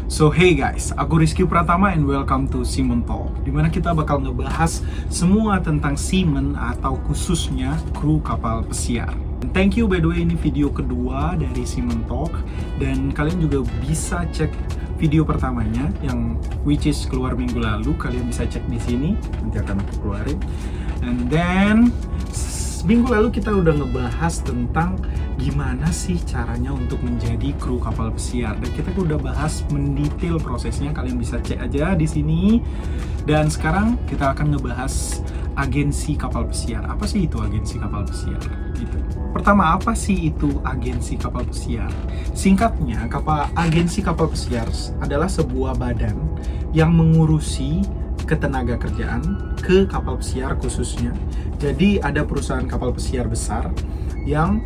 So hey guys, aku Rizky Pratama and welcome to Seaman Talk, dimana kita bakal ngebahas semua tentang seaman atau khususnya kru kapal pesiar. Thank you, by the way, ini video kedua dari Seaman Talk, dan kalian juga bisa cek video pertamanya yang which is keluar minggu lalu. Kalian bisa cek di sini, nanti akan aku keluarin. And then minggu lalu kita udah ngebahas tentang gimana sih caranya untuk menjadi kru kapal pesiar, dan kita udah bahas mendetail prosesnya. Kalian bisa cek aja di sini. Dan sekarang kita akan ngebahas agensi kapal pesiar. Apa sih itu agensi kapal pesiar? Gitu. Pertama, apa sih itu agensi kapal pesiar? Singkatnya, agensi kapal pesiar adalah sebuah badan yang mengurusi ketenaga kerjaan ke kapal pesiar khususnya. Jadi ada perusahaan kapal pesiar besar yang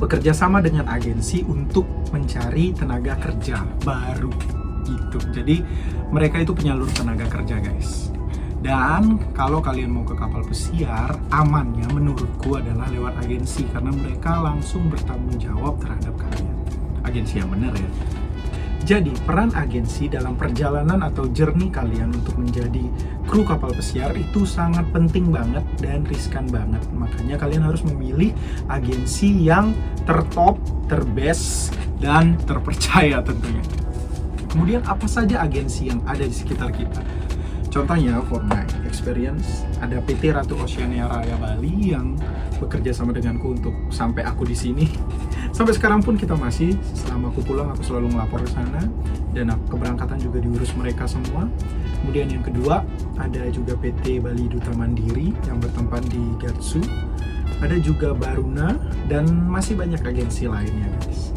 bekerja sama dengan agensi untuk mencari tenaga kerja baru gitu. Jadi mereka itu penyalur tenaga kerja, guys. Dan kalau kalian mau ke kapal pesiar, amannya menurutku adalah lewat agensi, karena mereka langsung bertanggung jawab terhadap kalian. Agensi yang benar ya. Jadi, peran agensi dalam perjalanan atau journey kalian untuk menjadi kru kapal pesiar itu sangat penting banget dan riskan banget. Makanya kalian harus memilih agensi yang tertop, terbest, dan terpercaya tentunya. Kemudian apa saja agensi yang ada di sekitar kita? Contohnya, for my experience, ada PT Ratu Oceania Raya Bali yang bekerja sama denganku untuk sampai aku di sini. Sampai sekarang pun kita masih, selama aku pulang aku selalu ngelapor ke sana, dan keberangkatan juga diurus mereka semua. Kemudian yang kedua, ada juga PT Bali Duta Mandiri yang bertempat di Gatsu. Ada juga Baruna, dan masih banyak agensi lainnya, guys.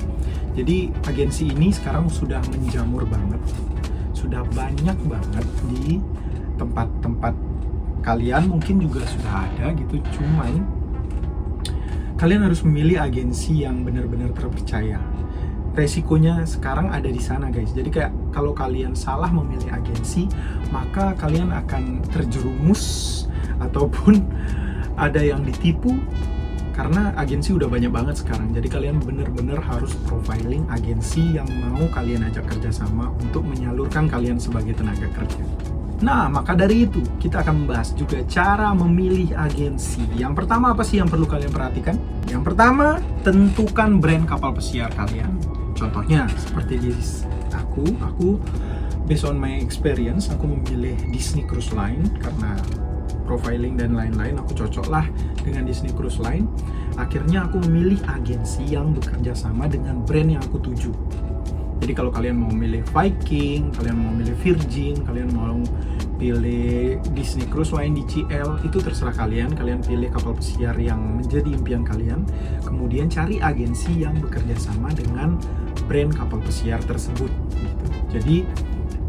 Jadi agensi ini sekarang sudah menjamur banget, sudah banyak banget di tempat-tempat kalian, mungkin juga sudah ada gitu. Cuman kalian harus memilih agensi yang benar-benar terpercaya. Resikonya sekarang ada di sana, guys. Jadi kayak kalau kalian salah memilih agensi, maka kalian akan terjerumus ataupun ada yang ditipu, karena agensi udah banyak banget sekarang. Jadi kalian benar-benar harus profiling agensi yang mau kalian ajak kerjasama untuk menyalurkan kalian sebagai tenaga kerja. Nah, maka dari itu kita akan membahas juga cara memilih agensi. Yang pertama, apa sih yang perlu kalian perhatikan? Yang pertama, tentukan brand kapal pesiar kalian. Contohnya seperti di aku based on my experience, aku memilih Disney Cruise Line karena profiling dan lain-lain aku cocok lah dengan Disney Cruise Line. Akhirnya aku memilih agensi yang bekerja sama dengan brand yang aku tuju. Jadi kalau kalian mau milih Viking, kalian mau milih Virgin, kalian mau pilih Disney Cruise Line, DCL, itu terserah kalian. Kalian pilih kapal pesiar yang menjadi impian kalian. Kemudian cari agensi yang bekerja sama dengan brand kapal pesiar tersebut gitu. Jadi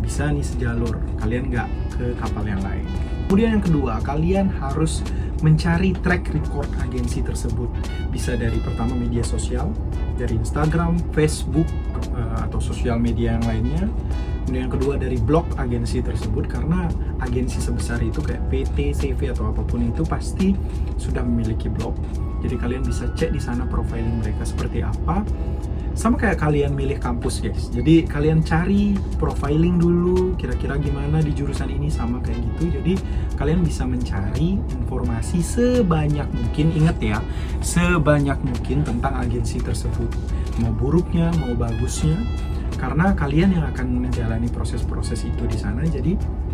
bisa nih sejalur, kalian nggak ke kapal yang lain. Kemudian yang kedua, kalian harus mencari track record agensi tersebut. Bisa dari pertama media sosial, dari Instagram, Facebook, atau sosial media yang lainnya. Kemudian yang kedua dari blog agensi tersebut, karena agensi sebesar itu kayak PT, CV atau apapun itu pasti sudah memiliki blog. Jadi kalian bisa cek di sana profiling mereka seperti apa. Sama kayak kalian milih kampus, guys. Jadi kalian cari profiling dulu, kira-kira gimana di jurusan ini, sama kayak gitu. Jadi kalian bisa mencari informasi sebanyak mungkin, ingat ya, sebanyak mungkin tentang agensi tersebut. Mau buruknya, mau bagusnya, karena kalian yang akan menjalani proses-proses itu di sana. Jadi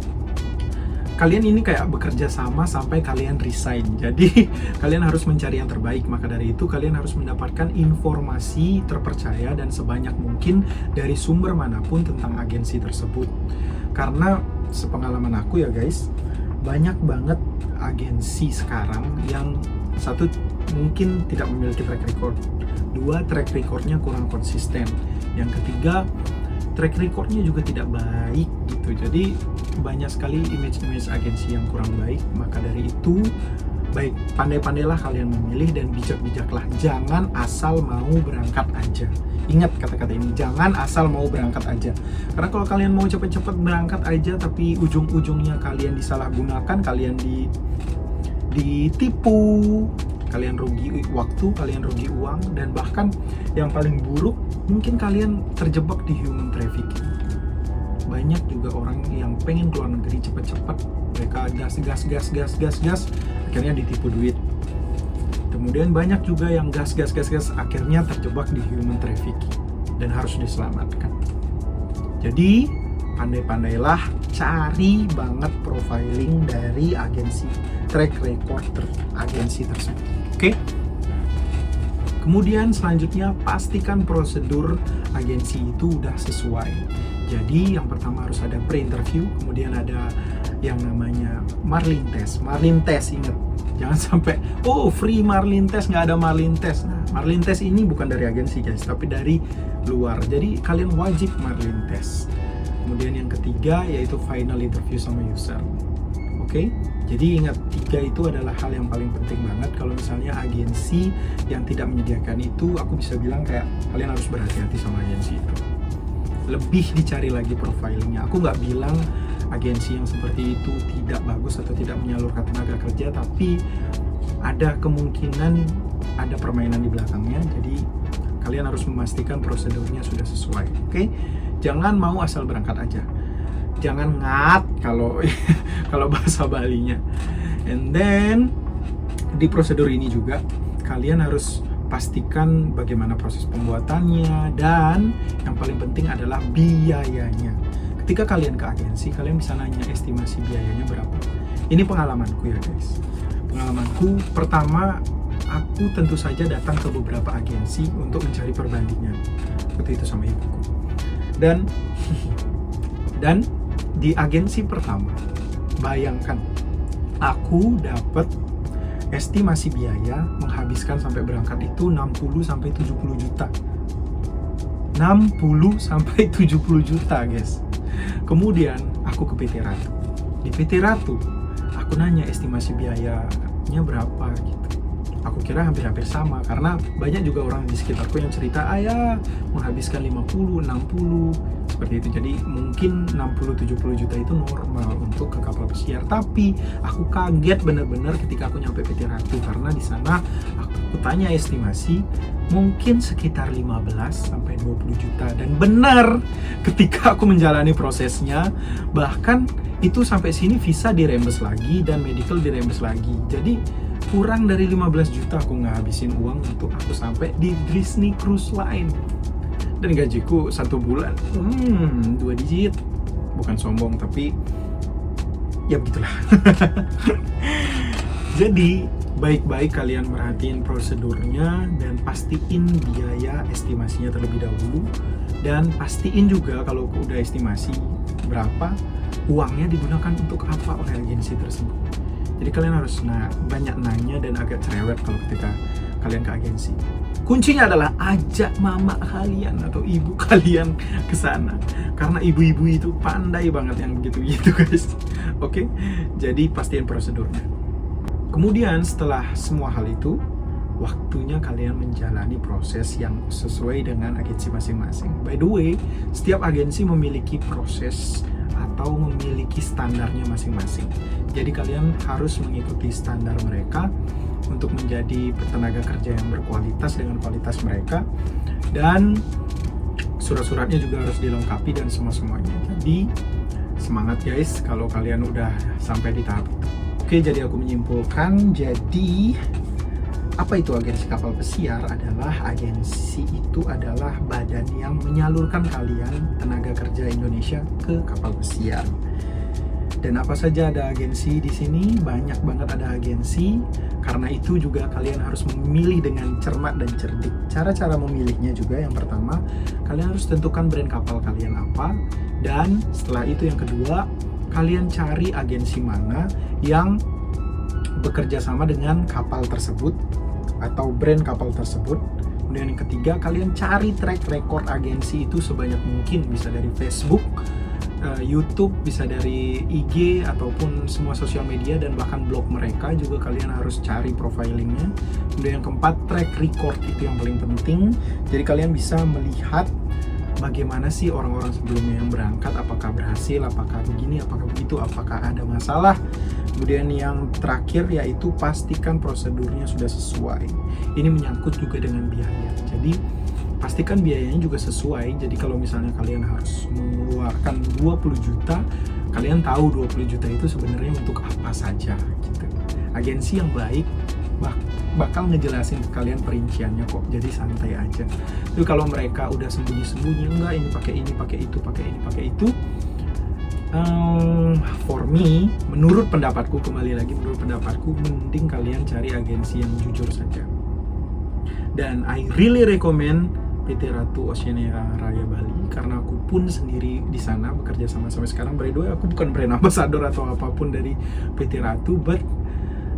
kalian ini kayak bekerja sama sampai kalian resign. Jadi kalian harus mencari yang terbaik. Maka dari itu kalian harus mendapatkan informasi terpercaya dan sebanyak mungkin dari sumber manapun tentang agensi tersebut. Karena sepengalaman aku ya, guys, banyak banget agensi sekarang yang satu mungkin tidak memiliki track record, dua track recordnya kurang konsisten, yang ketiga track recordnya juga tidak baik gitu. Jadi banyak sekali image agensi yang kurang baik. Maka dari itu baik, pandai-pandailah kalian memilih dan bijak-bijaklah. Jangan asal mau berangkat aja. Ingat kata-kata ini, jangan asal mau berangkat aja. Karena kalau kalian mau cepet-cepet berangkat aja tapi ujung-ujungnya kalian disalahgunakan, kalian ditipu, kalian rugi waktu, kalian rugi uang, dan bahkan yang paling buruk mungkin kalian terjebak di human trafficking. juga orang yang pengen keluar negeri cepet-cepet, mereka gas, akhirnya ditipu duit. Kemudian banyak juga yang gas, akhirnya terjebak di human trafficking dan harus diselamatkan. Jadi pandai-pandailah cari banget profiling dari agensi, track record agensi tersebut. Oke? Kemudian selanjutnya pastikan prosedur agensi itu udah sesuai. Jadi yang pertama harus ada pre-interview, kemudian ada yang namanya Marlin test. Marlin test, ingat, jangan sampai free Marlin test, nggak ada Marlin test. Nah, Marlin test ini bukan dari agensi guys, tapi dari luar. Jadi kalian wajib Marlin test. Kemudian yang ketiga yaitu final interview sama user. Oke? Jadi ingat, 3 itu adalah hal yang paling penting banget. Kalau misalnya agensi yang tidak menyediakan itu, aku bisa bilang kayak kalian harus berhati-hati sama agensi itu. Lebih dicari lagi profilingnya. Aku nggak bilang agensi yang seperti itu tidak bagus atau tidak menyalurkan tenaga kerja, tapi ada kemungkinan ada permainan di belakangnya. Jadi kalian harus memastikan prosedurnya sudah sesuai. Oke? Jangan mau asal berangkat aja. Jangan ngat kalau bahasa Balinya. And then di prosedur ini juga kalian harus pastikan bagaimana proses pembuatannya, dan yang paling penting adalah biayanya. Ketika kalian ke agensi, kalian bisa nanya estimasi biayanya berapa. Ini pengalamanku ya guys. Pengalamanku pertama, aku tentu saja datang ke beberapa agensi untuk mencari perbandingan. Seperti itu sama ibuku. Dan di agensi pertama, bayangkan aku dapat estimasi biaya menghabiskan sampai berangkat itu 60 sampai 70 juta. 60 sampai 70 juta, guys. Kemudian aku ke PT Ratu. Di PT Ratu, aku nanya estimasi biayanya berapa gitu. Aku kira hampir-hampir sama, karena banyak juga orang di sekitarku yang cerita, menghabiskan 50, 60, seperti itu. Jadi mungkin 60-70 juta itu normal untuk ke kapal pesiar. Tapi aku kaget bener-bener ketika aku nyampe PT Ratu, karena di sana aku tanya estimasi mungkin sekitar 15 sampai 20 juta. Dan benar, ketika aku menjalani prosesnya, bahkan itu sampai sini visa dirembes lagi dan medical dirembes lagi. Jadi kurang dari 15 juta aku ngabisin uang untuk aku sampai di Disney Cruise Line. Dan gajiku 1 bulan 2 digit. Bukan sombong, tapi ya begitulah. Jadi baik-baik kalian merhatiin prosedurnya dan pastiin biaya estimasinya terlebih dahulu. Dan pastiin juga kalau udah estimasi berapa, uangnya digunakan untuk apa oleh agensi tersebut. Jadi kalian harus banyak nanya dan agak cerewet kalau ketika kalian ke agensi. Kuncinya adalah ajak mama kalian atau ibu kalian ke sana. Karena ibu-ibu itu pandai banget yang begitu-gitu guys. Oke? Jadi pastiin prosedurnya. Kemudian setelah semua hal itu, waktunya kalian menjalani proses yang sesuai dengan agensi masing-masing. By the way, setiap agensi memiliki proses atau memiliki standarnya masing-masing. Jadi kalian harus mengikuti standar mereka untuk menjadi tenaga kerja yang berkualitas dengan kualitas mereka, dan surat-suratnya juga harus dilengkapi dan semua-semuanya. Jadi semangat guys kalau kalian udah sampai di tahap itu. Oke, jadi aku menyimpulkan, jadi apa itu agensi kapal pesiar? Agensi itu adalah badan yang menyalurkan kalian tenaga kerja Indonesia ke kapal pesiar. Dan apa saja ada agensi di sini, banyak banget ada agensi. Karena itu juga kalian harus memilih dengan cermat dan cerdik. Cara-cara memilihnya juga, yang pertama, kalian harus tentukan brand kapal kalian apa. Dan setelah itu yang kedua, kalian cari agensi mana yang bekerja sama dengan kapal tersebut atau brand kapal tersebut. Kemudian yang ketiga, kalian cari track record agensi itu sebanyak mungkin, bisa dari Facebook, YouTube, bisa dari IG ataupun semua sosial media, dan bahkan blog mereka juga kalian harus cari profilingnya. Kemudian yang keempat, track record itu yang paling penting. Jadi kalian bisa melihat bagaimana sih orang-orang sebelumnya yang berangkat, apakah berhasil, apakah begini, apakah begitu, apakah ada masalah. Kemudian yang terakhir yaitu pastikan prosedurnya sudah sesuai. Ini menyangkut juga dengan biaya. Jadi pastikan biayanya juga sesuai. Jadi kalau misalnya kalian harus mengeluarkan 20 juta, kalian tahu 20 juta itu sebenarnya untuk apa saja gitu. Agensi yang baik bakal ngejelasin ke kalian perinciannya kok, jadi santai aja. Tapi kalau mereka udah sembunyi-sembunyi, enggak ini pakai ini, pakai itu, pakai ini, pakai itu, for me, menurut pendapatku, kembali lagi menurut pendapatku, mending kalian cari agensi yang jujur saja. Dan I really recommend PT Ratu Oceania Raya Bali, karena aku pun sendiri di sana bekerja sama sampai sekarang. By the way, aku bukan brand ambassador atau apapun dari PT Ratu, but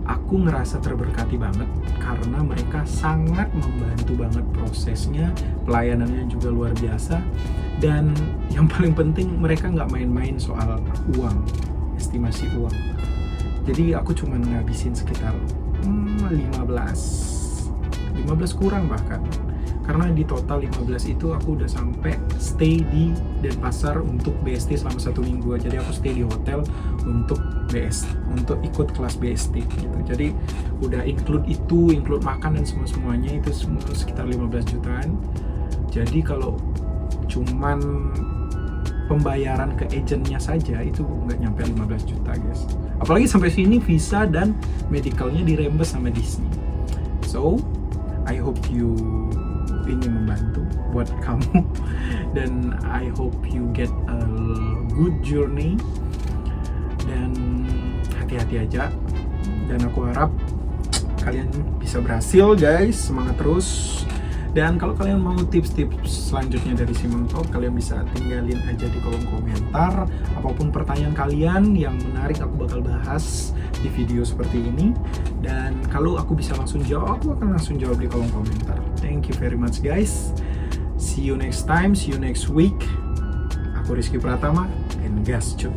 aku ngerasa terberkati banget karena mereka sangat membantu banget prosesnya, pelayanannya juga luar biasa, dan yang paling penting mereka nggak main-main soal uang, estimasi uang. Jadi aku cuma ngabisin sekitar 15 kurang bahkan, karena di total 15 itu aku udah sampai stay di Denpasar untuk BST selama 1 minggu. Jadi aku stay di hotel untuk untuk ikut kelas BST gitu. Jadi udah include makan dan semuanya itu semua sekitar 15 jutaan. Jadi kalau cuman pembayaran ke agentnya saja itu nggak nyampe 15 juta guys. Apalagi sampai sini visa dan medicalnya dirembes sama Disney. So I hope ini membantu buat kamu, dan I hope you get a good journey, dan hati-hati aja, dan aku harap kalian bisa berhasil guys, semangat terus. Dan kalau kalian mau tips-tips selanjutnya dari Simon Talk, kalian bisa tinggalin aja di kolom komentar. Apapun pertanyaan kalian yang menarik, aku bakal bahas di video seperti ini. Dan kalau aku bisa langsung jawab, aku akan langsung jawab di kolom komentar. Thank you very much guys. See you next time, see you next week. Aku Rizky Pratama, and gas cuy.